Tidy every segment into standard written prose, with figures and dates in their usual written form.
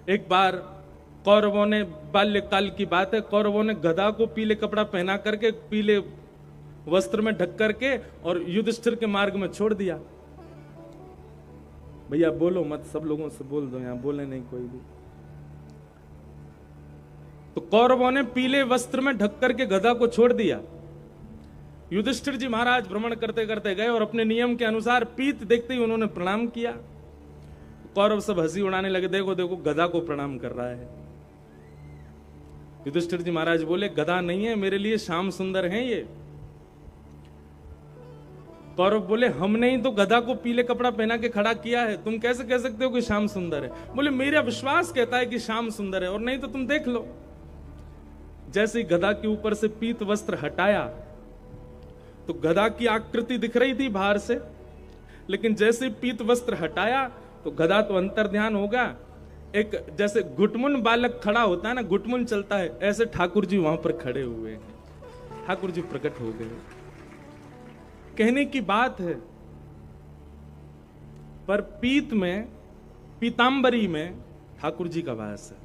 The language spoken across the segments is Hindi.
एक बार कौरवों ने, बाल्यकाल की बात है, कौरवों ने गधा को पीले कपड़ा पहना करके, पीले वस्त्र में ढक करके और युधिष्ठिर के मार्ग में छोड़ दिया। भैया बोलो मत, सब लोगों से बोल दो, यहां बोले नहीं कोई भी। तो कौरवों ने पीले वस्त्र में ढक करके गधा को छोड़ दिया। युधिष्ठिर जी महाराज भ्रमण करते करते गए और अपने नियम के अनुसार पीत देखते ही उन्होंने प्रणाम किया। कौरव सब हंसी उड़ाने लगे, देखो देखो गधा को प्रणाम कर रहा है। युधिष्ठिर जी महाराज बोले, गधा नहीं है, मेरे लिए श्याम सुंदर हैं ये। कौरव बोले, हमने ही तो गधा को पीले कपड़ा पहना के खड़ा किया है, तुम कैसे कह सकते हो कि श्याम सुंदर है? बोले, मेरा विश्वास कहता है कि श्याम सुंदर है, और नहीं तो तुम देख लो। जैसे ही गधा के ऊपर से पीत वस्त्र हटाया तो गधा की आकृति दिख रही थी बाहर से, लेकिन जैसे पीत वस्त्र हटाया तो गधा तो अंतर्ध्यान होगा। एक जैसे घुटमुन बालक खड़ा होता है ना, घुटमुन चलता है, ऐसे ठाकुर जी वहां पर खड़े हुए। ठाकुर जी प्रकट हो गए। कहने की बात है, पर पीत में, पीतांबरी में ठाकुर जी का वास है।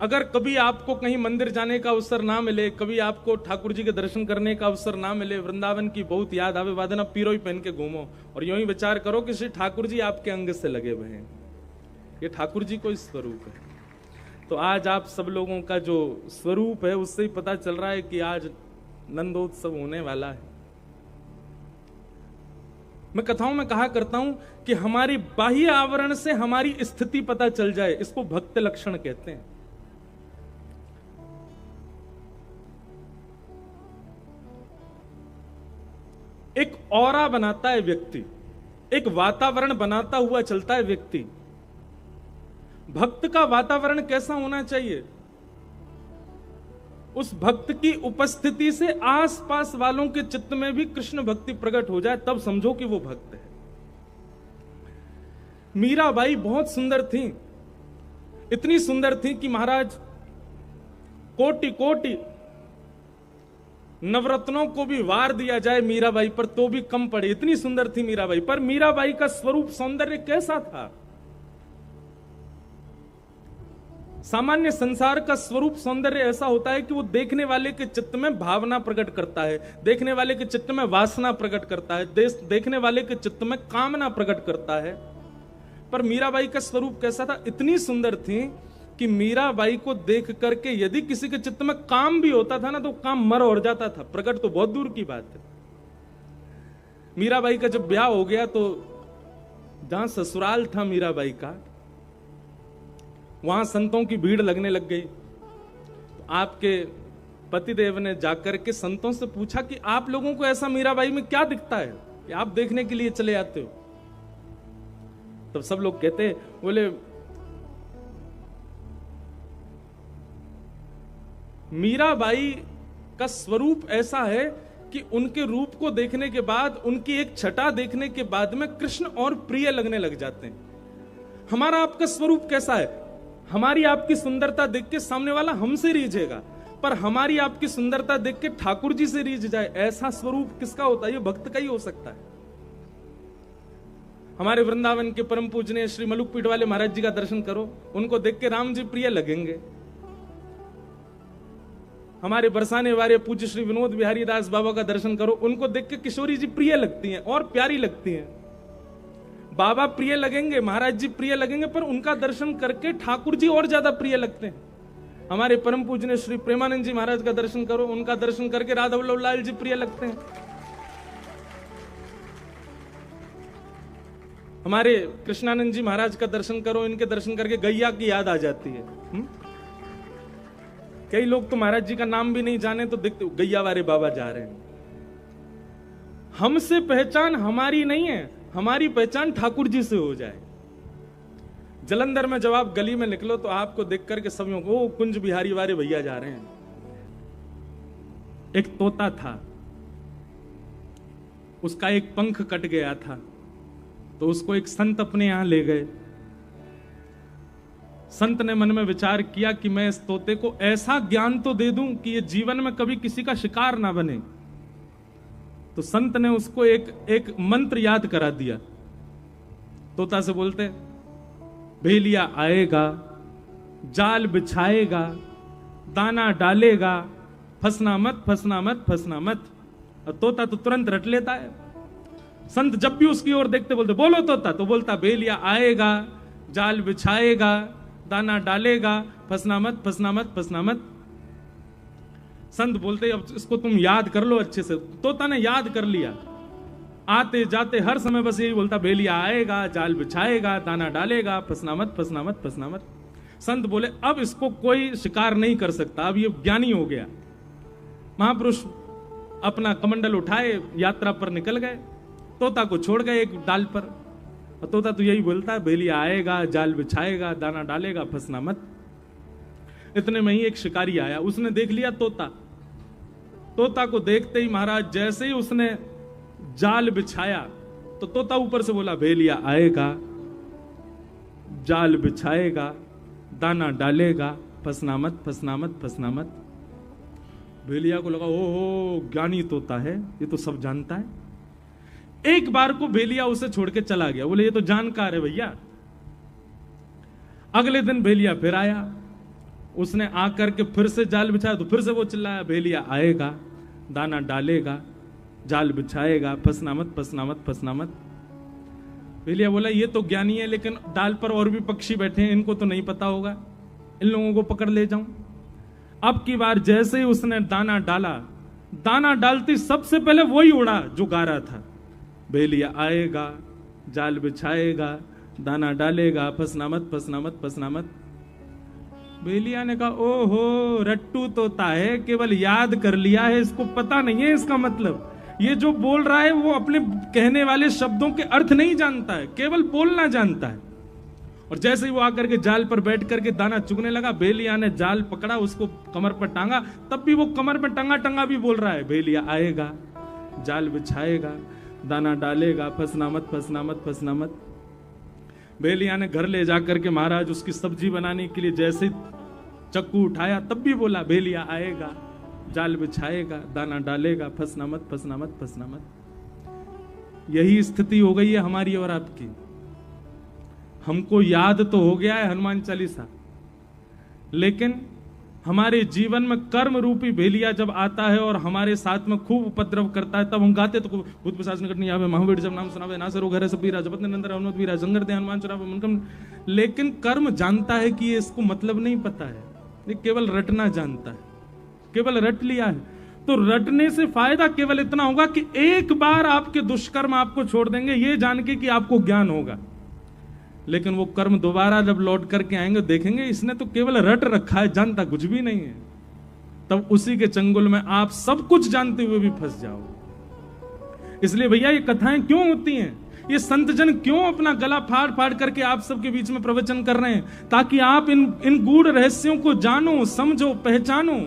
अगर कभी आपको कहीं मंदिर जाने का अवसर ना मिले, कभी आपको ठाकुर जी के दर्शन करने का अवसर ना मिले, वृंदावन की बहुत याद आवे, वादना पीरोई पहन के घूमो और यूं ही विचार करो कि श्री ठाकुर जी आपके अंग से लगे हुए हैं। ये ठाकुर जी को स्वरूप है। तो आज आप सब लोगों का जो स्वरूप है उससे ही पता चल रहा है कि आज नंदोत्सव होने वाला है। मैं कथाओं में कहा करता हूं कि हमारी बाह्य आवरण से हमारी स्थिति पता चल जाए, इसको भक्त लक्षण कहते हैं। एक ऑरा बनाता है व्यक्ति, एक वातावरण बनाता हुआ चलता है व्यक्ति। भक्त का वातावरण कैसा होना चाहिए? उस भक्त की उपस्थिति से आसपास वालों के चित्त में भी कृष्ण भक्ति प्रकट हो जाए, तब समझो कि वो भक्त है। मीराबाई बहुत सुंदर थी, इतनी सुंदर थी कि महाराज कोटि कोटि नवरत्नों को भी वार दिया जाए मीराबाई पर तो भी कम पड़े, इतनी सुंदर थी मीराबाई। पर मीराबाई का स्वरूप सौंदर्य कैसा था? सामान्य संसार का स्वरूप सौंदर्य ऐसा होता है कि वो देखने वाले के चित्त में भावना प्रकट करता है, देखने वाले के चित्त में वासना प्रकट करता है, देखने वाले के चित्त में कामना प्रकट करता है। पर मीराबाई का स्वरूप कैसा था? इतनी सुंदर थी कि मीराबाई को देख करके यदि किसी के चित्त में काम भी होता था ना, तो काम मर और जाता था, प्रकट तो बहुत दूर की बात है। मीराबाई का जब ब्याह हो गया तो जहां ससुराल था मीराबाई का, वहां संतों की भीड़ लगने लग गई। तो आपके पतिदेव ने जाकर के संतों से पूछा कि आप लोगों को ऐसा मीराबाई में क्या दिखता है कि आप देखने के लिए चले आते हो? तब सब लोग कहते, बोले मीराबाई का स्वरूप ऐसा है कि उनके रूप को देखने के बाद, उनकी एक छटा देखने के बाद में कृष्ण और प्रिय लगने लग जाते हैं। हमारा आपका स्वरूप कैसा है? हमारी आपकी सुंदरता देख के सामने वाला हमसे रीझेगा, पर हमारी आपकी सुंदरता देख के ठाकुर जी से रीझ जाए, ऐसा स्वरूप किसका होता है? ये भक्त का ही हो सकता है। हमारे वृंदावन के परम पूजनीय श्री मलुक पीठ वाले महाराज जी का दर्शन करो, उनको देख के राम जी प्रिय लगेंगे। हमारे बरसाने वाले पूज्य श्री विनोद बिहारी दास बाबा का दर्शन करो, उनको देख के किशोरी जी प्रिय लगती हैं और प्यारी लगती हैं। बाबा प्रिय लगेंगे, महाराज जी प्रिय लगेंगे, पर उनका दर्शन करके ठाकुर जी और ज्यादा प्रिय लगते हैं। हमारे परम पूजनीय श्री प्रेमानंद जी महाराज का दर्शन करो, उनका दर्शन करके राधा वल्लभ लाल जी प्रिय लगते हैं। हमारे कृष्णानंद जी महाराज का दर्शन करो, इनके दर्शन करके गैया की याद आ जाती है। कई लोग तो महाराज जी का नाम भी नहीं जाने तो देखते गैया वाले बाबा जा रहे हैं। हमसे पहचान हमारी नहीं है, हमारी पहचान ठाकुर जी से हो जाए। जलंधर में जब आप गली में निकलो तो आपको देख करके सब लोग, ओ कुंज बिहारी वाले भैया जा रहे हैं। एक तोता था, उसका एक पंख कट गया था, तो उसको एक संत अपने यहां ले गए। संत ने मन में विचार किया कि मैं इस तोते को ऐसा ज्ञान तो दे दूं कि ये जीवन में कभी किसी का शिकार ना बने। तो संत ने उसको एक मंत्र याद करा दिया। तोता से बोलते, भेलिया आएगा, जाल बिछाएगा, दाना डालेगा, फंसना मत, फंसना मत, फंसना मत। और तोता तो तुरंत रट लेता है। संत जब भी उसकी ओर देखते बोलते बोलो तोता, तो बोलता भेलिया आएगा, जाल बिछाएगा, दाना डालेगा, फंसना मत, फंसना मत, फंसना मत। संत बोलते अब इसको तुम याद कर लो अच्छे से। तोता ने याद कर लिया, आते जाते हर समय बस यही बोलता भेलिया आएगा, जाल बिछाएगा, दाना डालेगा, फंसना मत, फंसना मत, फंसना मत। संत बोले अब इसको कोई शिकार नहीं कर सकता, अब ये ज्ञानी हो गया। महापुरुष अपना कमंडल उठाए यात्रा पर निकल गए, तोता को छोड़ गए एक डाल पर। और तोता तो यही बोलता है भेलिया आएगा, जाल बिछाएगा, दाना डालेगा, फंसना मत। इतने में ही एक शिकारी आया, उसने देख लिया तोता। तोता को देखते ही महाराज जैसे ही उसने जाल बिछाया तो तोता ऊपर से बोला भेलिया आएगा, जाल बिछाएगा, दाना डालेगा, फंसना मत, फंसना मत, फंसना मत। भेलिया को लगा ओहो ज्ञानी तोता है, ये तो सब जानता है। एक बार को भेलिया उसे छोड़ के चला गया, बोले ये तो जानकार है भैया। अगले दिन भेलिया फिर आया, उसने आकर के फिर से जाल बिछाया तो फिर से वो चिल्लाया भेलिया आएगा, दाना डालेगा, जाल बिछाएगा, फंसना मत, फंसना मत, फंसना मत। भेलिया बोला ये तो ज्ञानी है, लेकिन डाल पर और भी पक्षी बैठे हैं, इनको तो नहीं पता होगा, इन लोगों को पकड़ ले जाऊं। अब की बार जैसे ही उसने दाना डाला, दाना डालती सबसे पहले वही उड़ा जो गा रहा था, भेलिया आएगा, जाल बिछाएगा, दाना डालेगा, फंसना मत, फंसना मत, फंसना मत। भेलिया ने कहा ओहो रट्टू तोता है, केवल याद कर लिया है, इसको पता नहीं है इसका मतलब। ये जो बोल रहा है वो अपने कहने वाले शब्दों के अर्थ नहीं जानता है, केवल बोलना जानता है। और जैसे ही वो आकर के जाल पर बैठ करके दाना चुगने लगा, भेलिया ने जाल पकड़ा, उसको कमर पर टांगा, तब भी वो कमर पर टंगा टंगा भी बोल रहा है भेलिया आएगा, जाल बिछाएगा, दाना डालेगा, फंसना मत, फंसना मत, फंसना मत। भेलिया ने घर ले जाकर के महाराज उसकी सब्जी बनाने के लिए जैसे चक्कू उठाया तब भी बोला भेलिया आएगा, जाल बिछाएगा, दाना डालेगा, फंसना मत, फंसना मत, फंसना मत। यही स्थिति हो गई है हमारी और आपकी। हमको याद तो हो गया है हनुमान चालीसा, लेकिन हमारे जीवन में कर्म रूपी भेलिया जब आता है और हमारे साथ में खूब उपद्रव करता है, तब हम गाते तो भूत पिशाच निकट नहीं आवे, महावीर जब नाम सुनावे, नासरो घर सब पीरा, जपत निरंतर हनुमत वीरा, जंगर दे हनुमान चुरावे मनकम। लेकिन कर्म जानता है कि ये इसको मतलब नहीं पता है, ये केवल रटना जानता है, केवल रट लिया है। तो रटने से फायदा केवल इतना होगा कि एक बार आपके दुष्कर्म आपको छोड़ देंगे, ये जान के कि आपको ज्ञान होगा। लेकिन वो कर्म दोबारा जब लौट करके आएंगे, देखेंगे इसने तो केवल रट रखा है, जानता कुछ भी नहीं है। तब उसी के चंगुल में आप सब कुछ जानते हुए भी फंस जाओ। इसलिए भैया ये कथाएं क्यों होती हैं, ये संत जन क्यों अपना गला फाड़ फाड़ करके आप सबके बीच में प्रवचन कर रहे हैं, ताकि आप इन गूढ़ रहस्यों को जानो, समझो, पहचानो,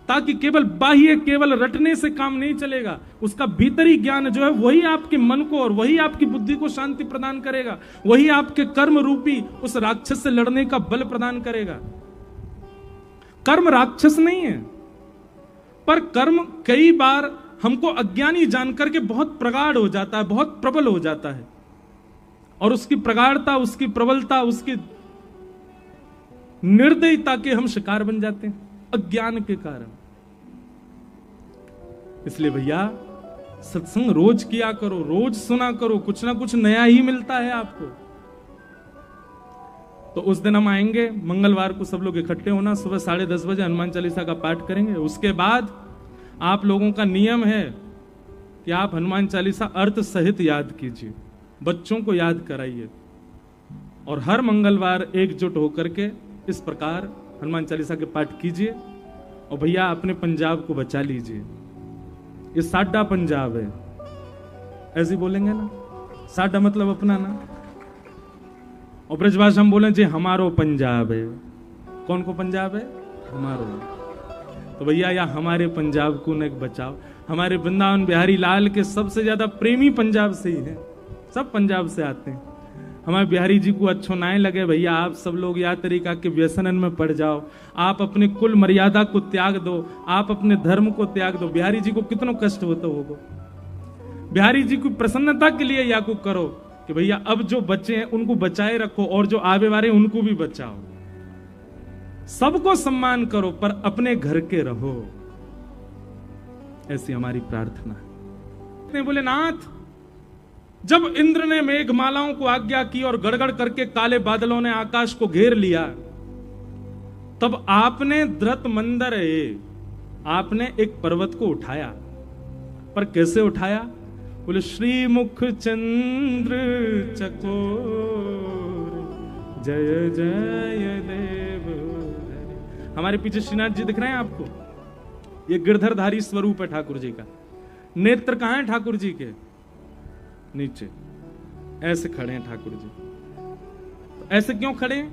ताकि केवल बाह्य, केवल रटने से काम नहीं चलेगा। उसका भीतरी ज्ञान जो है वही आपके मन को और वही आपकी बुद्धि को शांति प्रदान करेगा, वही आपके कर्म रूपी उस राक्षस से लड़ने का बल प्रदान करेगा। कर्म राक्षस नहीं है, पर कर्म कई बार हमको अज्ञानी जानकर के बहुत प्रगाढ़ हो जाता है, बहुत प्रबल हो जाता है, और उसकी प्रगाढ़ता, उसकी प्रबलता, उसकी निर्दयता के हम शिकार बन जाते हैं अज्ञान के कारण। इसलिए भैया सत्संग रोज किया करो, रोज सुना करो, कुछ ना कुछ नया ही मिलता है आपको। तो उस दिन हम आएंगे मंगलवार को, सब लोग इकट्ठे होना, सुबह 10:30 बजे हनुमान चालीसा का पाठ करेंगे। उसके बाद आप लोगों का नियम है कि आप हनुमान चालीसा अर्थ सहित याद कीजिए, बच्चों को याद कराइए, और हर मंगलवार एकजुट होकर के इस प्रकार हनुमान चालीसा के पाठ कीजिए। और भैया अपने पंजाब को बचा लीजिए, ये साडा पंजाब है, ऐसे बोलेंगे ना, साडा मतलब अपना ना, और ब्रजभाषा हम बोले जी हमारो पंजाब है। कौन को पंजाब है? हमारो। तो भैया या हमारे पंजाब को न बचाओ। हमारे वृंदावन बिहारी लाल के सबसे ज्यादा प्रेमी पंजाब से ही है, सब पंजाब से आते हैं। हमारे बिहारी जी को अच्छो ना लगे भैया, आप सब लोग या तरीका के व्यसनन में पड़ जाओ, आप अपने कुल मर्यादा को त्याग दो, आप अपने धर्म को त्याग दो। बिहारी जी को कितना कष्ट होता होगा, बिहारी जी की प्रसन्नता के लिए या को करो, कि भैया अब जो बच्चे हैं उनको बचाए रखो और जो आवे वाले उनको भी बचाओ। सबको सम्मान करो पर अपने घर के रहो, ऐसी हमारी प्रार्थना है। बोले नाथ, जब इंद्र ने मेघमालाओं को आज्ञा की और गड़गड़ करके काले बादलों ने आकाश को घेर लिया, तब आपने धृत मंदर आपने एक पर्वत को उठाया। पर कैसे उठाया? बोले श्रीमुख चंद्र चकोर जय जय देव। हमारे पीछे श्रीनाथ जी दिख रहे हैं आपको? ये गिरधरधारी स्वरूप है ठाकुर जी का। नेत्र कहां है ठाकुर जी के? नीचे ऐसे खड़े हैं ठाकुर जी। तो ऐसे क्यों खड़े हैं?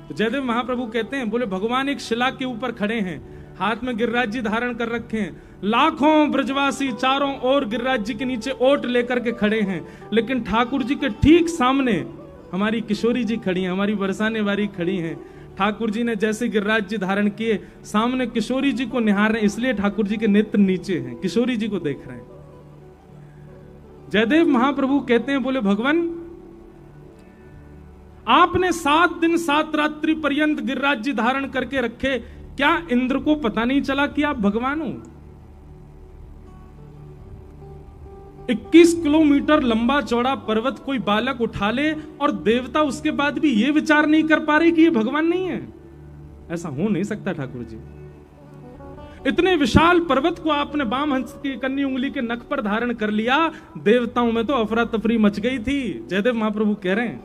तो जयदेव महाप्रभु कहते हैं, बोले भगवान एक शिला के ऊपर खड़े हैं, हाथ में गिरिराज जी धारण कर रखे हैं, लाखों ब्रजवासी चारों ओर गिरिराज जी के नीचे ओट लेकर के खड़े हैं, लेकिन ठाकुर जी के ठीक सामने हमारी किशोरी जी खड़ी हैं, हमारी बरसाने वाली खड़ी हैं। ठाकुर जी ने जैसे गिरिराज जी धारण किए, सामने किशोरी जी को निहार रहे हैं, इसलिए ठाकुर जी के नेत्र नीचे हैं, किशोरी जी को देख रहे हैं। जयदेव महाप्रभु कहते हैं, बोले भगवान आपने 7 दिन 7 रात्रि पर्यंत गिरिराज जी धारण करके रखे, क्या इंद्र को पता नहीं चला कि आप भगवान हो? 21 किलोमीटर लंबा चौड़ा पर्वत कोई बालक उठा ले और देवता उसके बाद भी ये विचार नहीं कर पा रहे कि ये भगवान नहीं है? ऐसा हो नहीं सकता ठाकुर जी। इतने विशाल पर्वत को आपने वाम हंस की कन्नी उंगली के नख पर धारण कर लिया, देवताओं में तो अफरा तफरी मच गई थी। जयदेव महाप्रभु कह रहे हैं,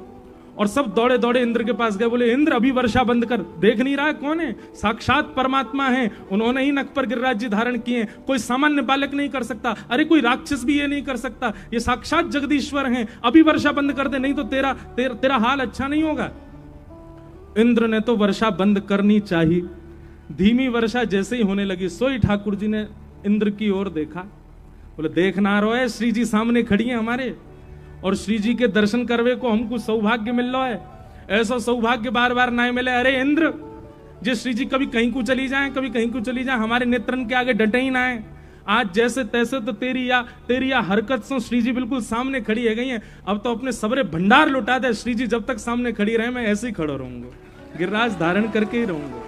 और सब दौड़े दौड़े इंद्र के पास गए, बोले इंद्र अभी वर्षा बंद कर, देख नहीं रहा है कौन है? साक्षात परमात्मा है, उन्होंने ही नख पर गिरिराज जी धारण किए, कोई सामान्य बालक नहीं कर सकता, अरे कोई राक्षस भी ये नहीं कर सकता, ये साक्षात जगदीश्वर हैं, अभी वर्षा बंद कर दे, नहीं तो तेरा हाल अच्छा नहीं होगा। इंद्र ने तो वर्षा बंद करनी चाहिए, धीमी वर्षा जैसे ही होने लगी, सोई ठाकुर जी ने इंद्र की ओर देखा, बोले देख ना रहो है, श्री जी सामने खड़ी है हमारे, और श्री जी के दर्शन करवे को हमको सौभाग्य मिल रहा है, ऐसा सौभाग्य बार बार ना मिले। अरे इंद्र, जे श्री जी कभी कहीं को चली जाए, कभी कहीं को चली जाए, हमारे नेत्रन के आगे डटे ही ना है। आज जैसे तैसे तो तेरी या हरकत से श्री जी बिल्कुल सामने खड़ी है गई है, अब तो अपने सबरे भंडार लुटा दे। श्री जी जब तक सामने खड़ी रहे, मैं ऐसे ही खड़ा रहूंगा, गिरिराज धारण करके ही रहूंगा।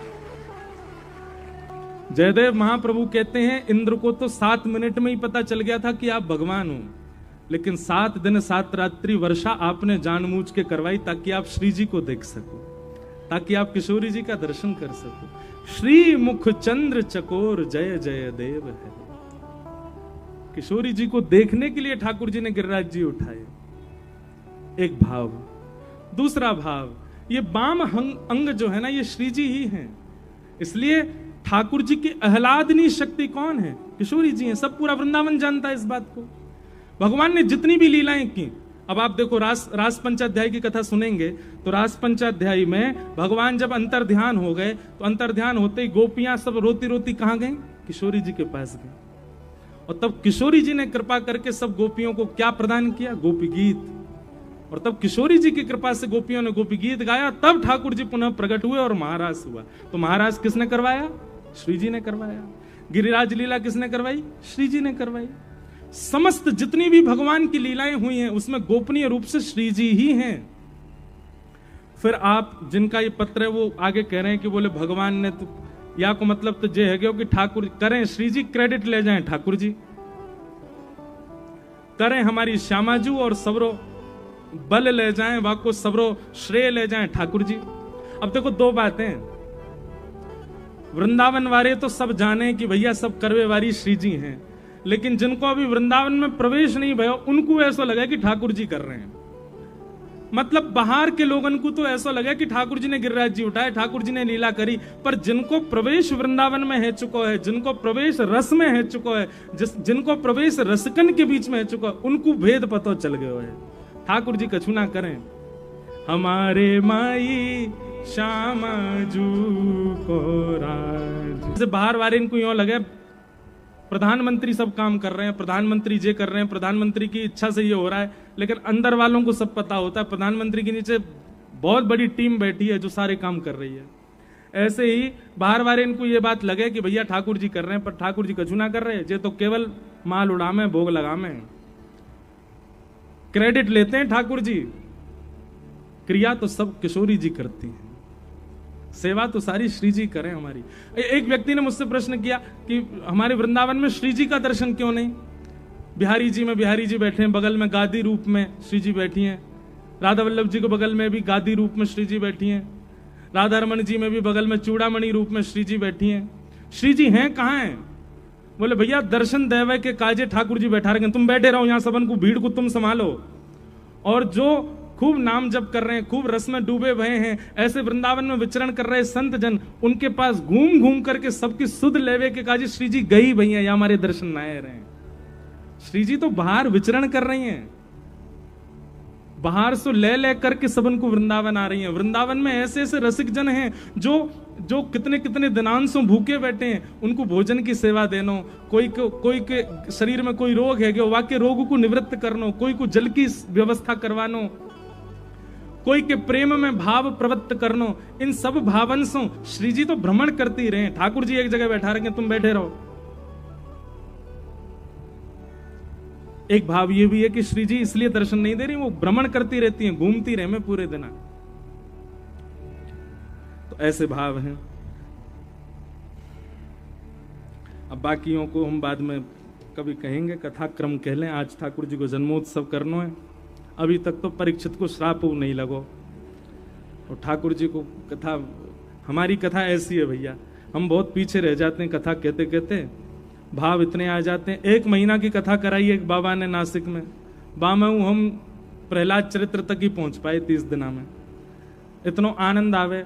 जयदेव महाप्रभु कहते हैं, इंद्र को तो 7 मिनट में ही पता चल गया था कि आप भगवान हो, लेकिन 7 दिन 7 रात्रि वर्षा आपने जानबूझ के करवाई ताकि आप श्री जी को देख सको, ताकि आप किशोरी जी का दर्शन कर सको। श्री मुख चंद्र चकोर जय जय देव है। किशोरी जी को देखने के लिए ठाकुर जी ने गिरिराज जी उठाए। एक भाव। दूसरा भाव, ये वाम अंग जो है ना, ये श्री जी ही हैं, इसलिए ठाकुर जी की आह्लादनी शक्ति कौन है? किशोरी जी हैं। सब पूरा वृंदावन जानता है इस बात को। भगवान ने जितनी भी लीलाएं की, अब आप देखो रास पंचाध्याय की कथा सुनेंगे तो रास पंचाध्याय में भगवान जब अंतर ध्यान हो गए, तो अंतर ध्यान होते ही गोपियां सब रोती रोती कहां गई? किशोरी जी के पास गई, और तब किशोरी जी ने कृपा करके सब गोपियों को क्या प्रदान किया? गोपी गीत। और तब किशोरी जी की कृपा से गोपियों ने गोपी गीत गाया, तब ठाकुर जी पुनः प्रकट हुए और महाराज हुआ। तो महाराज किसने करवाया? श्री जी ने करवाया। गिरिराज लीला किसने करवाई? श्री जी ने करवाई। समस्त जितनी भी भगवान की लीलाएं हुई हैं, उसमें गोपनीय रूप से श्री जी ही हैं। फिर आप जिनका ये पत्र है, वो आगे कह रहे हैं कि बोले भगवान ने तो, या को मतलब तो ये है कि ठाकुर करें, श्री जी क्रेडिट ले जाएं, ठाकुर जी करें, हमारी श्यामाजू और सबरो बल ले जाएं, वाको सबरो श्रेय ले जाएं, ठाकुर जी। अब देखो दो बातें, वृंदावन वाले तो सब जाने कि भैया सब करवे वाली श्री जी हैं, लेकिन जिनको अभी वृंदावन में प्रवेश नहीं भयो, उनको ऐसा लगा कि ठाकुर जी कर रहे हैं। मतलब बाहर के लोगों को तो ऐसा लगा कि ठाकुर जी ने गिरिराज जी उठाए, ठाकुर जी ने लीला करी, पर जिनको प्रवेश वृंदावन में है चुका है, जिनको प्रवेश रस में है चुका है, जिनको प्रवेश रसकन के बीच में है चुका है, उनको भेद पता चल गया है। ठाकुर जी कछु ना करें, हमारे माई श्यामा जू को राज। बाहर वाले इनको यूं लगे प्रधानमंत्री सब काम कर रहे हैं, प्रधानमंत्री ये कर रहे हैं, प्रधानमंत्री की इच्छा से ये हो रहा है, लेकिन अंदर वालों को सब पता होता है प्रधानमंत्री के नीचे बहुत बड़ी टीम बैठी है जो सारे काम कर रही है। ऐसे ही बाहर वाले इनको ये बात लगे कि भैया ठाकुर जी कर रहे हैं, पर ठाकुर जी कछु ना कर रहे, ये तो केवल माल उड़ामे भोग लगामे। क्रेडिट लेते हैं ठाकुर जी, क्रिया तो सब किशोरी जी करती हैं, सेवा तो सारी श्री जी करें हमारी। एक व्यक्ति ने मुझसे प्रश्न किया कि हमारे वृंदावन में श्री जी का दर्शन क्यों नहीं? बिहारी जी में बिहारी जी बैठे हैं, बगल में गादी रूप में श्री जी बैठी हैं, राधा वल्लभ जी के बगल में भी गादी रूप में श्री जी बैठी हैं, राधा रमन जी में भी बगल में चूड़ामणि रूप में श्री जी बैठी हैं। श्री जी हैं कहाँ हैं? बोले भैया दर्शन देवे के काजे ठाकुर जी बैठा रहे, तुम बैठे रहो यहां, सबन को भीड़ को तुम संभालो। और जो खूब नाम जप कर रहे हैं, खूब रस में डूबे हुए हैं, ऐसे वृंदावन में विचरण कर रहे संत जन, उनके पास घूम घूम करके सबकी सुध लेवे के काजे श्री जी गई भैया, या हमारे दर्शन ना आए रहे। श्री जी तो बाहर विचरण कर रही हैं, बाहर से ले करके सबन को वृंदावन आ रही हैं। वृंदावन में ऐसे ऐसे रसिक जन हैं जो कितने कितने दिनांशों भूखे बैठे हैं, उनको भोजन की सेवा देनो, कोई के शरीर में कोई रोग है कि वाक्य रोग को निवृत्त करनो, कोई को जल की व्यवस्था करवानो, कोई के प्रेम में भाव प्रवृत्त करनो, इन सब भावंशों श्री जी तो भ्रमण करती रहे। ठाकुर जी एक जगह बैठा रहे, तुम बैठे रहो। एक भाव ये भी है कि श्री जी इसलिए दर्शन नहीं दे रही, वो भ्रमण करती रहती हैं, घूमती रहे में पूरे दिन। तो ऐसे भाव हैं। अब बाकियों को हम बाद में कभी कहेंगे, कथा क्रम कह लें। आज ठाकुर जी को जन्मोत्सव करना है, अभी तक तो परीक्षित को श्राप नहीं लगो, और ठाकुर जी को कथा, हमारी कथा ऐसी है भैया, हम बहुत पीछे रह जाते हैं कथा कहते कहते, भाव इतने आ जाते हैं। 1 महीना की कथा कराई एक बाबा ने नासिक में, बामऊ हम प्रहलाद चरित्र तक ही पहुंच पाए 30 दिना में, इतना आनंद आवे।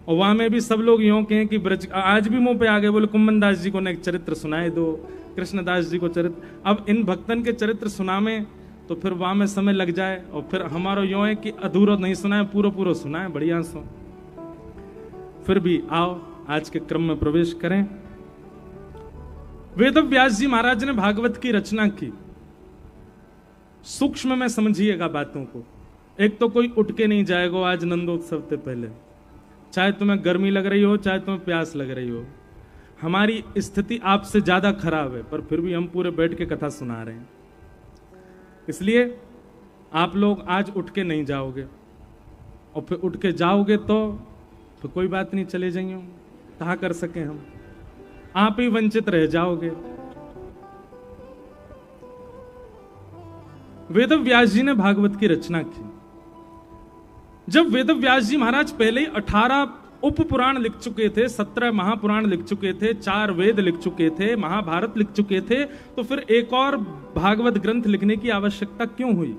और वहां में भी सब लोग यूं कहें कि ब्रज, आज भी मुंह पे आ गए, बोले कुम्मन दास जी को ने एक चरित्र सुनाए दो, कृष्णदास जी को चरित्र। अब इन भक्तन के चरित्र सुनावे तो फिर वहां में समय लग जाए, और फिर हमारा यूं है कि अधूरा नहीं सुनाए, पूरा पूरा सुनाए बढ़िया सो। फिर भी आओ आज के क्रम में प्रवेश करें। वेद व्यास जी महाराज ने भागवत की रचना की, सूक्ष्म में समझिएगा बातों को। एक तो कोई उठ के नहीं जाएगा आज नंदोत्सव से पहले, चाहे तुम्हें गर्मी लग रही हो, चाहे तुम्हें प्यास लग रही हो। हमारी स्थिति आपसे ज्यादा खराब है, पर फिर भी हम पूरे बैठ के कथा सुना रहे हैं। इसलिए आप लोग आज उठ के नहीं जाओगे, और फिर उठ के जाओगे तो फिर कोई बात नहीं, चले जाइए, कहा कर सके हम, आप ही वंचित रह जाओगे। वेद व्यास जी ने भागवत की रचना की। जब वेद व्यास जी महाराज पहले ही 18 उप पुराण लिख चुके थे, 17 महापुराण लिख चुके थे, 4 वेद लिख चुके थे, महाभारत लिख चुके थे, तो फिर एक और भागवत ग्रंथ लिखने की आवश्यकता क्यों हुई?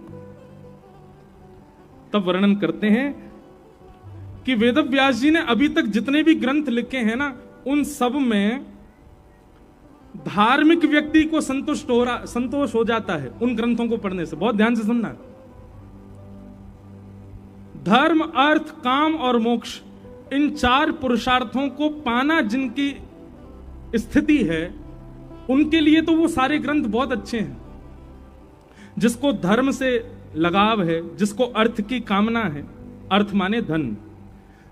तब वर्णन करते हैं कि वेद व्यास जी ने अभी तक जितने भी ग्रंथ लिखे हैं ना, उन सब में धार्मिक व्यक्ति को संतोष हो जाता है उन ग्रंथों को पढ़ने से। बहुत ध्यान से सुनना, धर्म, अर्थ, काम और मोक्ष, इन 4 पुरुषार्थों को पाना जिनकी स्थिति है, उनके लिए तो वो सारे ग्रंथ बहुत अच्छे हैं। जिसको धर्म से लगाव है, जिसको अर्थ की कामना है, अर्थ माने धन,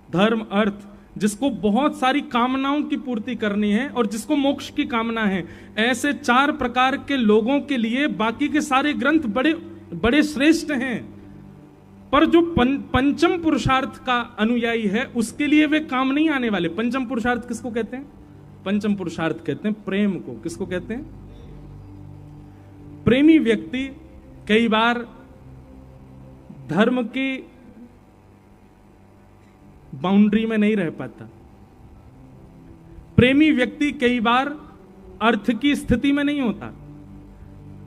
धर्म, अर्थ, जिसको बहुत सारी कामनाओं की पूर्ति करनी है, और जिसको मोक्ष की कामना है, ऐसे 4 प्रकार के लोगों के लिए बाकी के सारे ग्रंथ बड़े बड़े श्रेष्ठ हैं। पर जो पंचम पुरुषार्थ का अनुयायी है, उसके लिए वे काम नहीं आने वाले। पंचम पुरुषार्थ किसको कहते हैं? पंचम पुरुषार्थ कहते हैं प्रेम को। किसको कहते हैं? प्रेमी व्यक्ति कई बार धर्म की बाउंड्री में नहीं रह पाता। प्रेमी व्यक्ति कई बार अर्थ की स्थिति में नहीं होता।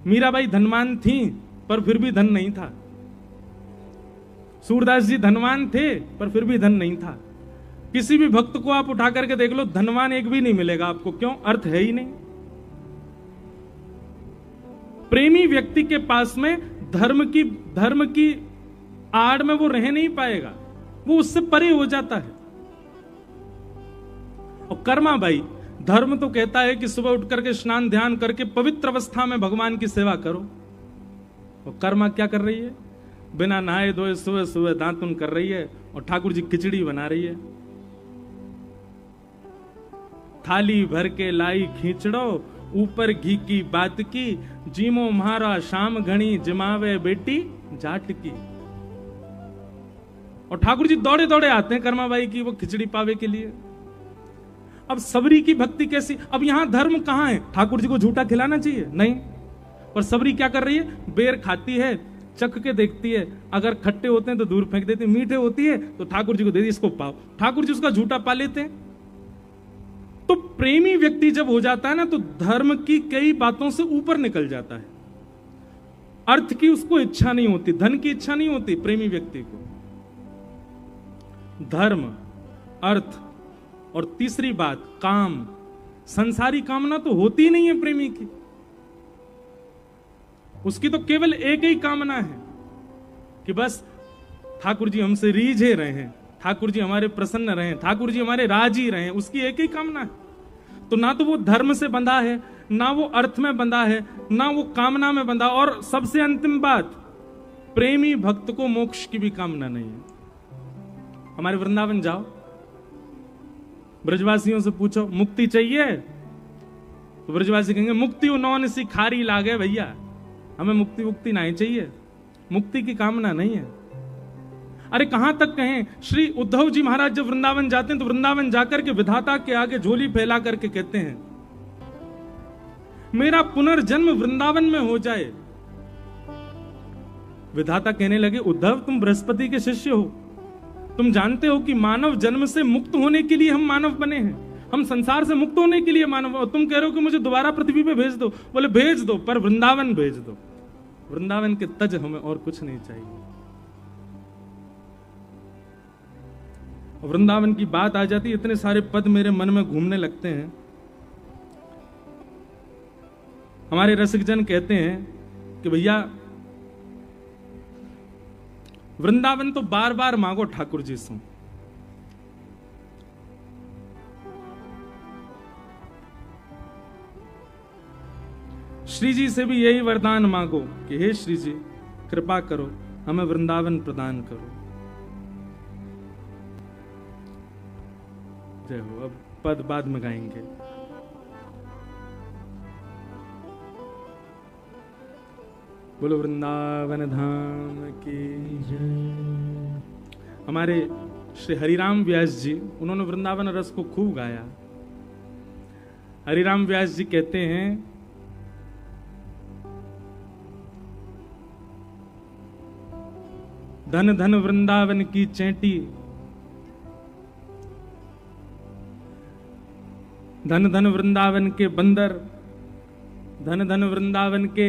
मीराबाई धनवान थी, पर फिर भी धन नहीं था। सूरदास जी धनवान थे, पर फिर भी धन नहीं था। किसी भी भक्त को आप उठा करके देख लो, धनवान एक भी नहीं मिलेगा आपको। क्यों? अर्थ है ही नहीं। प्रेमी व्यक्ति के पास में धर्म की आड़ में वो रह नहीं पाएगा, वो उससे परे हो जाता है। और कर्मा भाई, धर्म तो कहता है कि सुबह उठ करके स्नान ध्यान करके पवित्र अवस्था में भगवान की सेवा करो। और कर्मा क्या कर रही है? बिना नहाए धोए सुबह सुबह दातुन कर रही है, और ठाकुर जी खिचड़ी बना रही है। थाली भर के लाई खींचड़ो, ऊपर घी की बात की, जीमो म्हारा शाम घणी जमावे बेटी जाट की। और ठाकुर जी दौड़े दौड़े आते हैं कर्माबाई की वो खिचड़ी पावे के लिए। अब सबरी की भक्ति कैसी? अब यहां धर्म कहां है? ठाकुर जी को झूठा खिलाना चाहिए? नहीं। पर सबरी क्या कर रही है? बेर खाती है, चख के देखती है, अगर खट्टे होते हैं तो दूर फेंक देती है, मीठे होती है तो ठाकुर जी को दे दी, इसको पाओ। ठाकुर जी उसका झूठा पा लेते हैं। तो प्रेमी व्यक्ति जब हो जाता है ना, तो धर्म की कई बातों से ऊपर निकल जाता है। अर्थ की उसको इच्छा नहीं होती, धन की इच्छा नहीं होती प्रेमी व्यक्ति को। धर्म, अर्थ और तीसरी बात काम, संसारी कामना तो होती नहीं है प्रेमी की। उसकी तो केवल एक ही कामना है कि बस ठाकुर जी हमसे रीझे रहे हैं, ठाकुर जी हमारे प्रसन्न रहे, ठाकुर जी हमारे राजी रहे। उसकी एक ही कामना है। तो ना तो वो धर्म से बंधा है, ना वो अर्थ में बंधा है, ना वो कामना में बंधा। और सबसे अंतिम बात, प्रेमी भक्त को मोक्ष की भी कामना नहीं है। हमारे वृंदावन जाओ, ब्रजवासियों से पूछो मुक्ति चाहिए, तो ब्रजवासी कहेंगे मुक्ति उन्होंने सी खारी लागे भैया, हमें मुक्ति मुक्ति नहीं चाहिए, मुक्ति की कामना नहीं है। अरे कहां तक कहें, श्री उद्धव जी महाराज जब वृंदावन जाते हैं तो वृंदावन जाकर के विधाता के आगे झोली फैला करके कहते हैं मेरा पुनर्जन्म वृंदावन में हो जाए। विधाता कहने लगे उद्धव तुम बृहस्पति के शिष्य हो, तुम जानते हो कि मानव जन्म से मुक्त होने के लिए हम मानव बने हैं, हम संसार से मुक्त होने के लिए मानव। और तुम कह रहे हो कि मुझे दोबारा पृथ्वी पे भेज दो। बोले भेज दो, पर वृंदावन भेज दो, वृंदावन के तज हमें और कुछ नहीं चाहिए। वृंदावन की बात आ जाती, इतने सारे पद मेरे मन में घूमने लगते हैं। हमारे रसिकजन कहते हैं कि भैया वृंदावन तो बार बार मांगो ठाकुर जी से। श्री जी से भी यही वरदान मांगो कि हे श्री जी कृपा करो, हमें वृंदावन प्रदान करो। जय हो। अब पद बाद में गाएंगे। बोलो वृंदावन धाम की जय। हमारे श्री हरिराम व्यास जी, उन्होंने वृंदावन रस को खूब गाया। हरिराम व्यास जी कहते हैं धन धन वृंदावन की चेंटी, धन धन वृंदावन के बंदर, धन धन वृंदावन के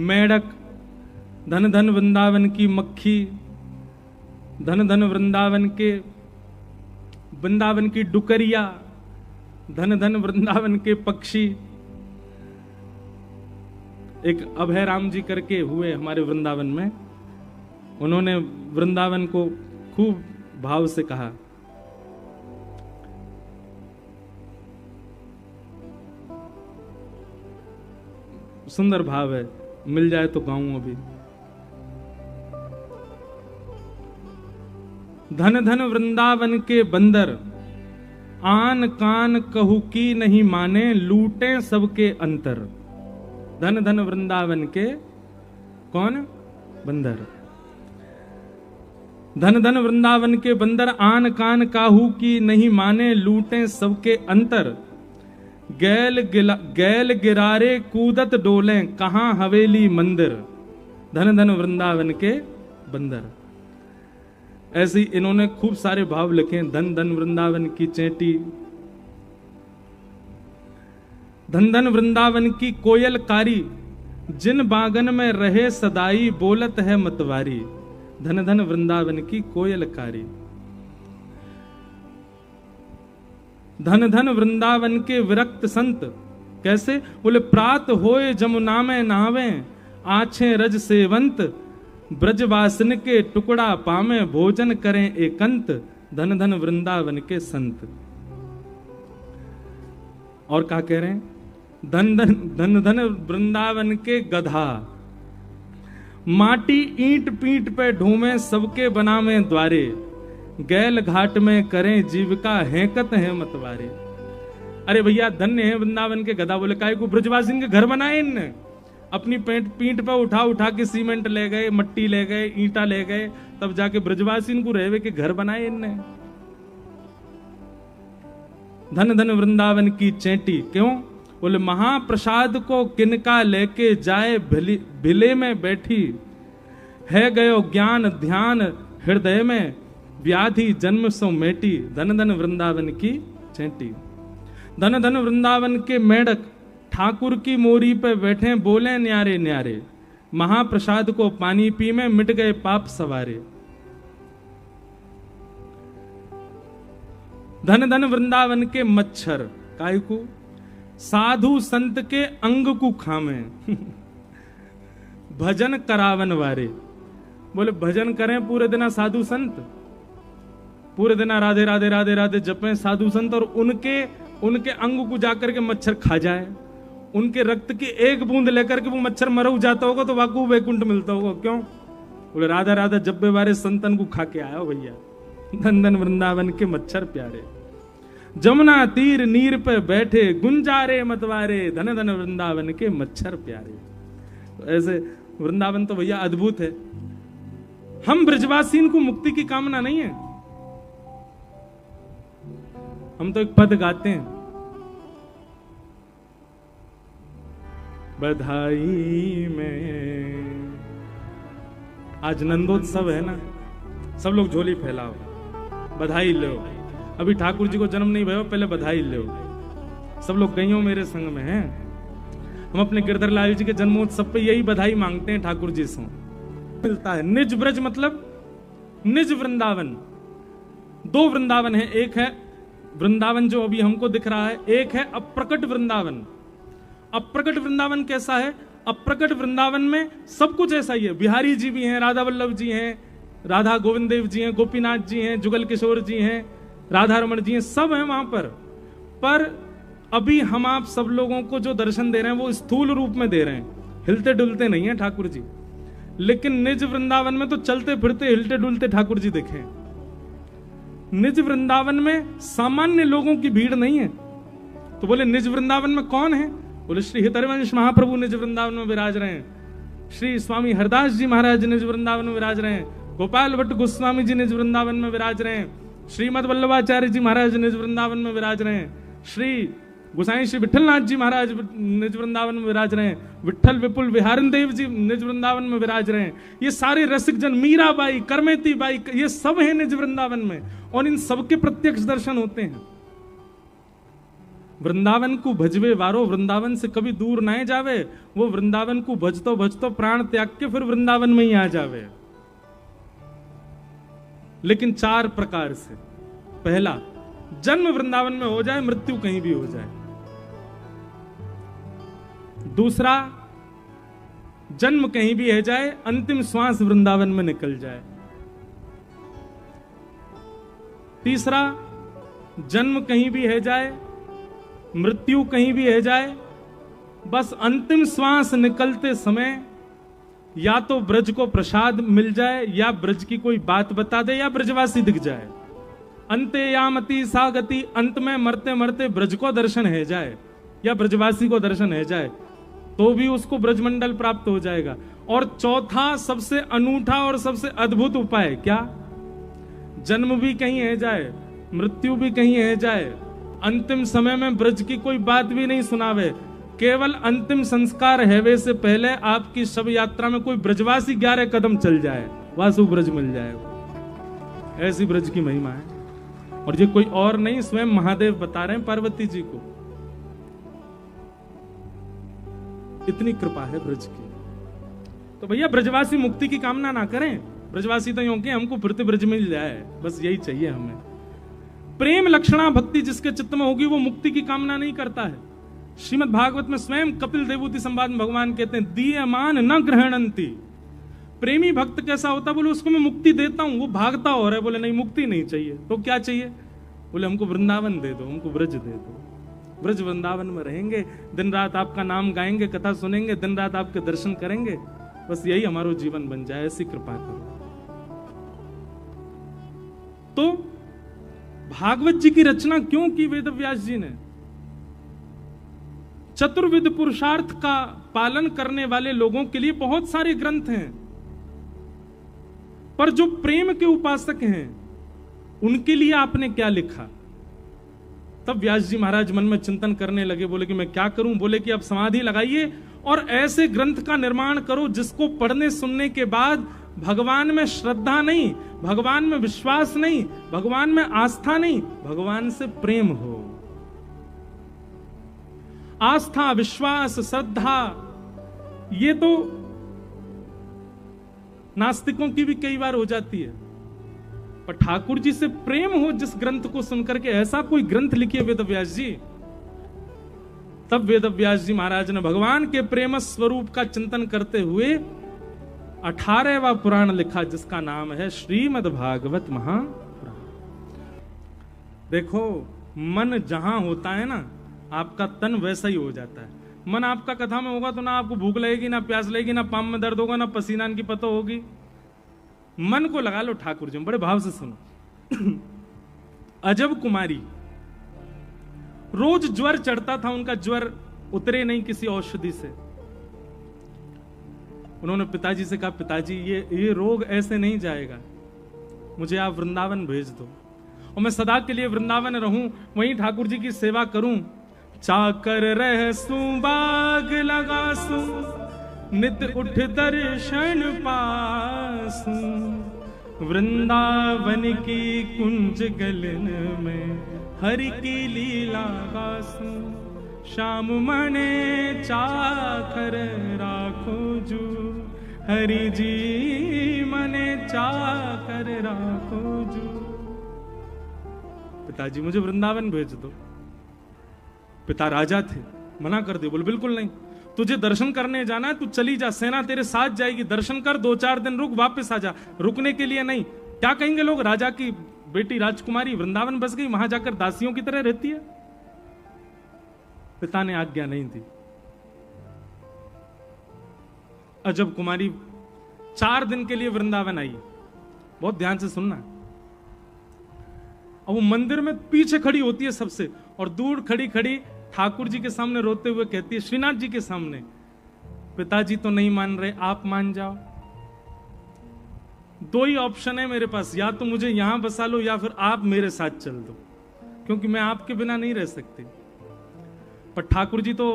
मेढक, धन धन वृंदावन की मक्खी, धन धन वृंदावन के वृंदावन की डुकरिया, धन धन वृंदावन के पक्षी। एक अभय राम जी करके हुए हमारे वृंदावन में, उन्होंने वृंदावन को खूब भाव से कहा। सुंदर भाव है, मिल जाए तो गाऊं अभी। धन धन वृंदावन के बंदर, आन कान कहू की नहीं माने, लूटे सबके अंतर। धन धन वृंदावन के कौन? बंदर। धन धन वृंदावन के बंदर, आन कान काहू की नहीं माने, लूटे सबके अंतर। गैल गिरारे कूदत डोले, कहां हवेली मंदिर। धन धन वृंदावन के बंदर। ऐसे इन्होंने खूब सारे भाव लिखे। धन धन वृंदावन की चेंटी, धन धन वृंदावन की कोयल कारी, जिन बागन में रहे सदाई, बोलत है मतवारी। धन धन वृंदावन की कोयल कारी। धन धन वृंदावन के विरक्त संत, कैसे? बोले प्रात होए जमुना में नहावे, आछे रज सेवंत, ब्रजवासन के टुकड़ा पामे, भोजन करें एकांत। धन धन वृंदावन के संत। और क्या कह रहे हैं? धन धन धन धन वृंदावन के गधा, माटी ईंट पीठ पे ढूमे, सबके बनावे द्वारे, गैल घाट में करें जीविका, हैकत है मतवारे। अरे भैया धन्य है वृंदावन के गधा। बोले काय को? ब्रजवासी के घर बनाए इनने, अपनी पीठ पे उठा उठा के सीमेंट ले गए, मट्टी ले गए, ईंटा ले गए, तब जाके ब्रजवासी इनको रहवे के घर बनाए इनने। धन धन वृंदावन की चेंटी, क्यों? बोले महाप्रसाद को किनका लेके जाए, भिले में बैठी है गयो ज्ञान ध्यान हृदय में, व्याधि जन्म सो मेटी, धन धन वृंदावन की चेंटी। धन धन वृंदावन के मेढक ठाकुर की मोरी पे बैठे, बोले न्यारे न्यारे, महाप्रसाद को पानी पी में मिट गए पाप सवारे। धन धन वृंदावन के मच्छर, काय को? साधु संत के अंग को खामे, भजन करावन वारे। बोले भजन करें पूरे दिन साधु संत, पूरे दिन राधे राधे राधे राधे जपें साधु संत, और उनके अंग को जाकर के मच्छर खा जाए, उनके रक्त की एक बूंद लेकर के वो मच्छर मर जाता होगा तो वाकू वैकुंठ मिलता होगा। क्यों? बोले राधा राधा जब्बे वारे संतन को खा के आया भैया। धन धन वृंदावन के मच्छर प्यारे, जमुना तीर नीर पे बैठे, गुंजारे मतवारे, धन धन वृंदावन के मच्छर प्यारे। ऐसे वृंदावन तो भैया अद्भुत है। हम ब्रजवासी को मुक्ति की कामना नहीं है, हम तो एक पद गाते हैं, बधाई में। आज नंदोत्सव है ना, सब लोग झोली फैलाओ, बधाई लो। अभी ठाकुर जी को जन्म नहीं भयो, पहले बधाई लो। सब लोग गईयों मेरे संग में हैं। हम अपने गिरधर लाल जी के जन्मोत्सव पे यही बधाई मांगते हैं ठाकुर जी से। मिलता है निज ब्रज मतलब निज वृंदावन। दो वृंदावन है, एक है वृंदावन जो अभी हमको दिख रहा है, एक है अप्रकट वृंदावन। अप्रकट वृंदावन कैसा है? अप्रकट वृंदावन में सब कुछ ऐसा ही है। बिहारी जी भी हैं, राधा वल्लभ जी हैं, राधा गोविंद देव जी हैं, गोपीनाथ जी हैं, जुगल किशोर जी हैं, राधा रमण जी हैं, सब हैं वहां पर अभी हम आप सब लोगों को जो दर्शन दे रहे हैं वो स्थूल रूप में दे रहे हैं, हिलते डुलते नहीं है ठाकुर जी। लेकिन निज वृंदावन में तो चलते फिरते हिलते डुलते ठाकुर जी दिखे। निज वृंदावन में सामान्य लोगों की भीड़ नहीं है। तो बोले निज वृंदावन में कौन है? बोले श्री हितरवंश महाप्रभु निज वृंदावन में विराज रहे हैं, श्री स्वामी हरदास जी महाराज निज वृंदावन में विराज रहे हैं, गोपाल भट्ट गोस्वामी जी निज वृंदावन में विराज रहे हैं, श्रीमद वल्लभाचार्य जी महाराज निज वृंदावन में विराज रहे हैं, श्री गोसाई श्री विठलनाथ जी महाराज निज वृंदावन में विराज रहे हैं, विठल विपुल विहारन देव जी निज वृंदावन में विराज रहे हैं। ये सारे रसिक जन, मीराबाई, करमेती बाई, ये सब हैं निज वृंदावन में, और इन सबके प्रत्यक्ष दर्शन होते हैं। वृंदावन को भजवे वारो वृंदावन से कभी दूर ना जावे, वो वृंदावन को भजतो भजतो प्राण त्याग के फिर वृंदावन में ही आ जावे। लेकिन 4 प्रकार से। पहला, जन्म वृंदावन में हो जाए, मृत्यु कहीं भी हो जाए। दूसरा, जन्म कहीं भी है जाए, अंतिम श्वास वृंदावन में निकल जाए। तीसरा, जन्म कहीं भी है जाए, मृत्यु कहीं भी है जाए, बस अंतिम श्वास निकलते समय या तो ब्रज को प्रसाद मिल जाए, या ब्रज की कोई बात बता दे, या ब्रजवासी दिख जाए। अंते यामति सा गति, अंत में मरते मरते ब्रज को दर्शन है जाए या ब्रजवासी को दर्शन है जाए, तो भी उसको ब्रजमंडल प्राप्त हो जाएगा। और चौथा सबसे अनूठा और सबसे अद्भुत उपाय क्या? जन्म भी कहीं है जाए, मृत्यु भी कहीं है जाए, अंतिम समय में ब्रज की कोई बात भी नहीं सुनावे, केवल अंतिम संस्कार हैवे से पहले आपकी शव यात्रा में कोई ब्रजवासी 11 कदम चल जाए, वासु ब्रज मिल जाए। ऐसी ब्रज की महिमा है। और ये कोई और नहीं, स्वयं महादेव बता रहे हैं पार्वती जी को। इतनी कृपा है ब्रज की। तो भैया ब्रजवासी मुक्ति की कामना ना करें, ब्रजवासी तो यूं के हमको फिरते ब्रज मिल जाए, बस यही चाहिए हमें। प्रेम लक्षणा भक्ति जिसके चित्त में होगी वो मुक्ति की कामना नहीं करता है। श्रीमद् भागवत में स्वयं कपिल देवूति संवाद में भगवान कहते हैं, दीयमान न ग्रहणंती। प्रेमी भक्त कैसा होता? बोले उसको मैं मुक्ति देता हूं, वो भागता हो रहा है। बोले नहीं, मुक्ति नहीं चाहिए, तो क्या चाहिए? बोले हमको वृंदावन दे दो, हमको ब्रज दे दो। ब्रज वृंदावन में रहेंगे, दिन रात आपका नाम गाएंगे, कथा सुनेंगे, दिन रात आपके दर्शन करेंगे, बस यही हमारा जीवन बन जाए, ऐसी कृपा करो। तो भागवत जी की रचना क्यों की वेद व्यास जी ने? चतुर्विध पुरुषार्थ का पालन करने वाले लोगों के लिए बहुत सारे ग्रंथ हैं, पर जो प्रेम के उपासक हैं उनके लिए आपने क्या लिखा? तब व्यास जी महाराज मन में चिंतन करने लगे, बोले कि मैं क्या करूं? बोले कि अब समाधि लगाइए और ऐसे ग्रंथ का निर्माण करो जिसको पढ़ने सुनने के बाद भगवान में श्रद्धा नहीं, भगवान में विश्वास नहीं, भगवान में आस्था नहीं, भगवान से प्रेम हो। आस्था, विश्वास, श्रद्धा ये तो नास्तिकों की भी कई बार हो जाती है, पर ठाकुर जी से प्रेम हो जिस ग्रंथ को सुनकर के, ऐसा कोई ग्रंथ लिखिए वेदव्यास जी। तब वेदव्यास जी महाराज ने भगवान के प्रेम स्वरूप का चिंतन करते हुए 18वां पुराण लिखा, जिसका नाम है श्रीमद् भागवत महापुराण। देखो, मन जहां होता है ना, आपका तन वैसा ही हो जाता है। मन आपका कथा में होगा तो ना आपको भूख लगेगी, ना प्यास लगेगी, ना पाँव में दर्द होगा, ना पसीना की पता होगी। मन को लगा लो ठाकुर जी, बड़े भाव से सुनो। अजब कुमारी, रोज ज्वर चढ़ता था उनका, ज्वर उतरे नहीं किसी औषधि से। उन्होंने पिताजी से कहा, पिताजी ये रोग ऐसे नहीं जाएगा, मुझे आप वृंदावन भेज दो और मैं सदा के लिए वृंदावन रहूं, वहीं ठाकुर जी की सेवा करूं। चाकर रहसू बाग लगासू, नित उठ दर्शन पासू, वृंदावन की कुंज गलन में हरि की लीला गासू। श्याम मने चाकर राखो जू, हरि जी मने चाकर राखो जू। पिताजी मुझे वृंदावन भेज दो। पिता राजा थे, मना कर दिया, बोले बिल्कुल नहीं, तुझे दर्शन करने जाना है, तू चली जा, सेना तेरे साथ जाएगी, दर्शन कर, 2-4 दिन रुक, वापस आ जा, रुकने के लिए नहीं। क्या कहेंगे लोग, राजा की बेटी राजकुमारी वृंदावन बस गई, वहां जाकर दासियों की तरह रहती है। पिता ने आज्ञा नहीं दी। अजब कुमारी 4 दिन के लिए वृंदावन आई। बहुत ध्यान से सुनना। और वो मंदिर में पीछे खड़ी होती है सबसे, और दूर खड़ी खड़ी ठाकुर जी के सामने रोते हुए कहती है, श्रीनाथ जी के सामने, पिताजी तो नहीं मान रहे, आप मान जाओ। 2 ही ऑप्शन है मेरे पास, या तो मुझे यहां बसा लो या फिर आप मेरे साथ चल दो, क्योंकि मैं आपके बिना नहीं रह सकती। पर ठाकुर जी तो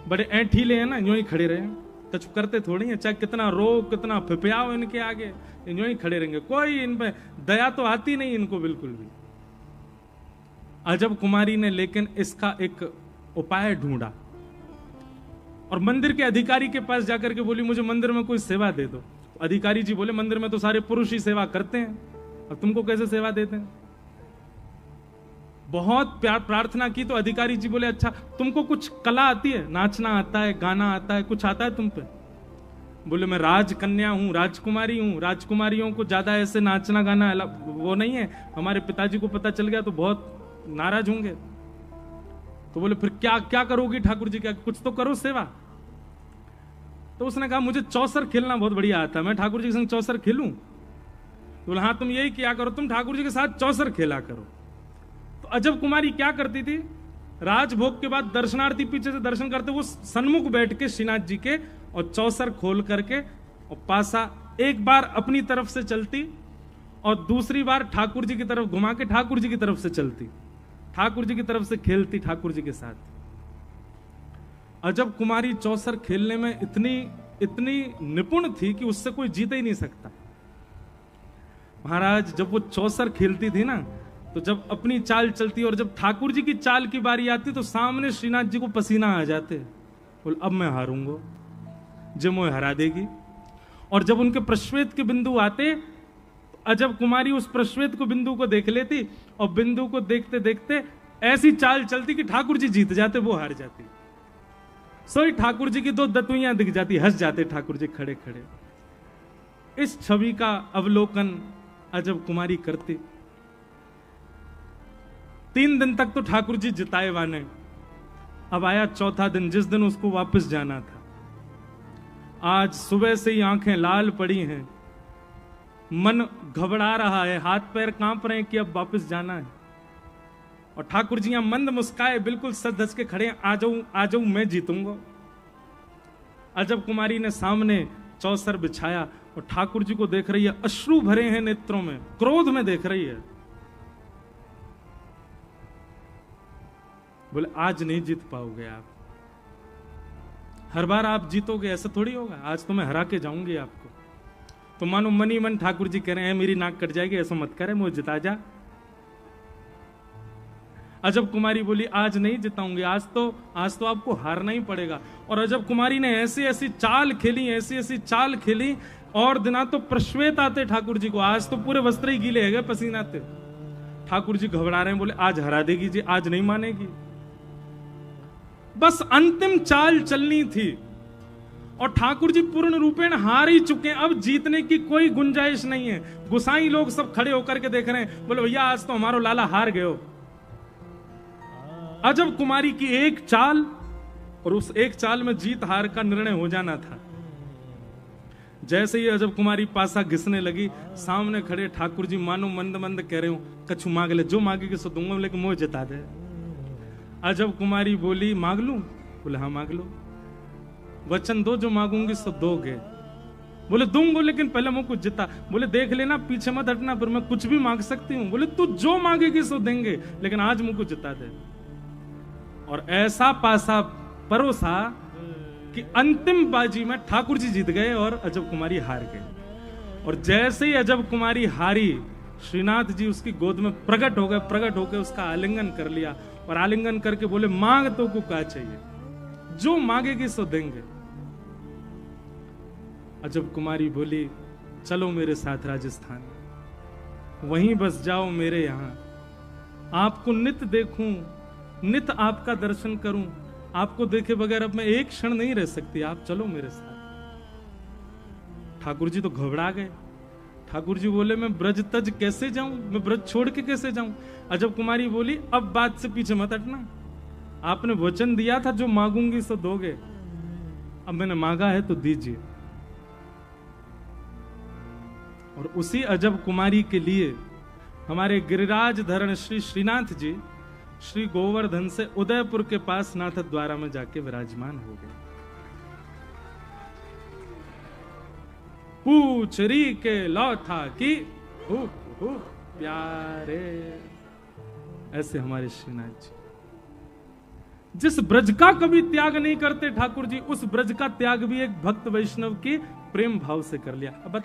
बड़े ऐंठीले हैं ना, यूं ही खड़े रहे, कुछ करते थोड़ी है, चाहे कितना रो कितना फिपियाओ इनके आगे, यूं ही खड़े रहेंगे, कोई इन पे दया तो आती नहीं इनको बिल्कुल भी। अजब कुमारी ने लेकिन इसका एक उपाय ढूंढा और मंदिर के अधिकारी के पास जाकर के बोली, मुझे मंदिर में कोई सेवा दे दो। अधिकारी जी बोले, मंदिर में तो सारे पुरुष ही सेवा करते हैं और तुमको कैसे सेवा देते हैं। बहुत प्यार प्रार्थना की तो अधिकारी जी बोले, अच्छा तुमको कुछ कला आती है, नाचना आता है, गाना आता है, कुछ आता है तुम पे? बोले, मैं राजकन्या हूं, राजकुमारी हूं, राजकुमारियों को ज्यादा ऐसे नाचना गाना वो नहीं है, हमारे पिताजी को पता चल गया तो बहुत नाराज होंगे। तो बोले, फिर क्या क्या करोगी ठाकुर जी, क्या कुछ तो करो सेवा। तो उसने कहा, मुझे चौसर खेलना बहुत बढ़िया आता है, मैं ठाकुर जी के संग चौसर खेलूं। तो बोले, हाँ तुम यही किया करो, तुम ठाकुर जी के साथ चौसर खेला करो। तो अजब कुमारी क्या करती थी, राजभोग के बाद दर्शनार्थी पीछे से दर्शन करते, वो सन्मुख बैठ के श्रीनाथ जी के और चौसर खोल करके और पासा एक बार अपनी तरफ से चलती और दूसरी बार ठाकुर जी की तरफ घुमा के ठाकुर जी की तरफ से चलती, ठाकुर जी की तरफ से खेलती ठाकुर जी के साथ। अजब कुमारी चौसर खेलने में इतनी निपुण थी कि उससे कोई जीत ही नहीं सकता। महाराज जब वो चौसर खेलती थी ना, तो जब अपनी चाल चलती और जब ठाकुर जी की चाल की बारी आती तो सामने श्रीनाथ जी को पसीना आ जाते, बोल अब मैं हारूंगा, जो मुझे हरा देगी। और जब उनके प्रश्वेत के बिंदु आते, अजब कुमारी उस प्रश्वेत को बिंदु को देख लेती और बिंदु को देखते देखते ऐसी चाल चलती कि ठाकुर जी जीत जाते, वो हार जाती। सोई ठाकुर जी की 2 दतुइयां दिख जाती, हंस जाते ठाकुर जी खड़े खड़े। इस छवि का अवलोकन अजब कुमारी करती। 3 दिन तक तो ठाकुर जी जिताए वाने। अब आया चौथा दिन, जिस दिन उसको वापस जाना था। आज सुबह से ही आंखें लाल पड़ी हैं, मन घबरा रहा है, हाथ पैर कांप रहे हैं कि अब वापस जाना है। और ठाकुर जी यहां मंद मुस्काए, बिल्कुल सज धज के खड़े, आ जाऊं मैं जीतूंगा। अजब कुमारी ने सामने चौसर बिछाया और ठाकुर जी को देख रही है, अश्रु भरे हैं नेत्रों में, क्रोध में देख रही है। बोले आज नहीं जीत पाओगे आप, हर बार आप जीतोगे ऐसा थोड़ी होगा, आज तो मैं हरा के जाऊंगी आपको। तो मानो मनी मन ठाकुर जी कह रहे हैं मेरी नाक कट जाएगी, ऐसा मत करे, मुझे जिता जा। अजब कुमारी बोली आज नहीं जिताऊंगी, आज तो आपको हारना ही पड़ेगा। और अजब कुमारी ने ऐसी ऐसी चाल खेली, ऐसी ऐसी चाल खेली, और दिना तो प्रश्वेत आते ठाकुर जी को, आज तो पूरे वस्त्र ही गीले है पसीना आते। ठाकुर जी घबरा रहे हैं, बोले आज हरा देगी जी, आज नहीं मानेगी। बस अंतिम चाल चलनी थी और ठाकुर जी पूर्ण रूपेण हार ही चुके हैं, अब जीतने की कोई गुंजाइश नहीं है। गुसाई लोग सब खड़े होकर के देख रहे हैं, बोले भैया आज तो हमारो लाला हार गए हो। अजब कुमारी की एक चाल, और उस एक चाल में जीत हार का निर्णय हो जाना था। जैसे ही अजब कुमारी पासा घिसने लगी, सामने खड़े ठाकुर जी मानो मंद मंद कह रहे हो, कछु मांग ले, जो मांगेगी सो दूंगा, लेकिन मुझे जिता दे। अजब कुमारी बोली मांग लूं? बोले हाँ मांग लो, वचन दो जो मांगूंगी सो दोगे। बोले दूंगो, लेकिन पहले मुझको जिता। बोले देख लेना, पीछे मत हटना, पर मैं कुछ भी मांग सकती हूँ। बोले तू जो मांगेगी सो देंगे, लेकिन आज मुझको जिता दे। और ऐसा पासा परोसा कि अंतिम बाजी में ठाकुर जी जीत गए और अजब कुमारी हार गए। और जैसे ही अजब कुमारी हारी, श्रीनाथ जी उसकी गोद में प्रकट हो गए, प्रकट होकर उसका आलिंगन कर लिया और आलिंगन करके बोले मांग तो को क्या चाहिए, जो मांगेगी सो देंगे। अजब कुमारी बोली चलो मेरे साथ राजस्थान, वहीं बस जाओ मेरे यहां, आपको नित देखूं, नित आपका दर्शन करूं, आपको देखे बगैर अब मैं एक क्षण नहीं रह सकती, आप चलो मेरे साथ। ठाकुर जी तो घबरा गए। ठाकुर जी बोले मैं ब्रज तज कैसे जाऊं, मैं ब्रज छोड़ के कैसे जाऊं। अजब कुमारी बोली अब बात से पीछे मत हटना, आपने वचन दिया था जो मांगूंगी सो दोगे, अब मैंने मांगा है तो दीजिए। और उसी अजब कुमारी के लिए हमारे गिरिराज धरण श्री श्रीनाथ जी श्री गोवर्धन से उदयपुर के पास नाथ द्वारा में जाके विराजमान हो गए। पूछरी के लौथा की प्यारे, ऐसे हमारे श्रीनाथ जी जिस ब्रज का कभी त्याग नहीं करते ठाकुर जी, उस ब्रज का त्याग भी एक भक्त वैष्णव के प्रेम भाव से कर लिया। अब बताओ